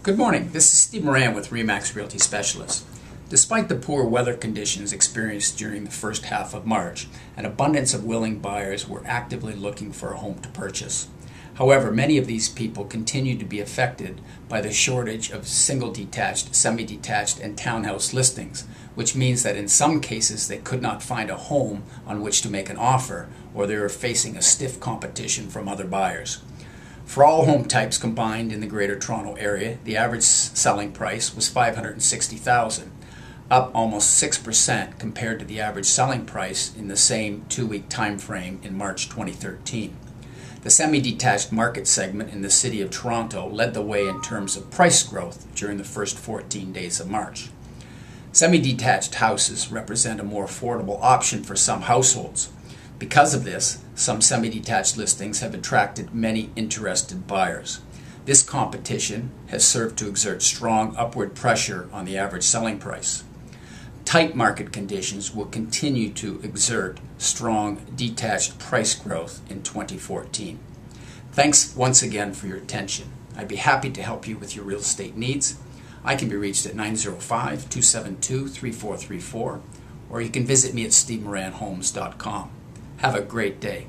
Good morning. This is Steve Moran with RE/MAX Realty Specialists. Despite the poor weather conditions experienced during the first half of March, an abundance of willing buyers were actively looking for a home to purchase. However, many of these people continue to be affected by the shortage of single-detached, semi-detached, and townhouse listings, which means that in some cases they could not find a home on which to make an offer, or they are facing a stiff competition from other buyers. For all home types combined in the Greater Toronto Area, the average selling price was $560,000, up almost 6% compared to the average selling price in the same two-week time frame in March 2013. The semi-detached market segment in the City of Toronto led the way in terms of price growth during the first 14 days of March. Semi-detached houses represent a more affordable option for some households. Because of this, some semi-detached listings have attracted many interested buyers. This competition has served to exert strong upward pressure on the average selling price. Tight market conditions will continue to exert strong detached price growth in 2014. Thanks once again for your attention. I'd be happy to help you with your real estate needs. I can be reached at 905-272-3434, or you can visit me at stevemoranhomes.com. Have a great day.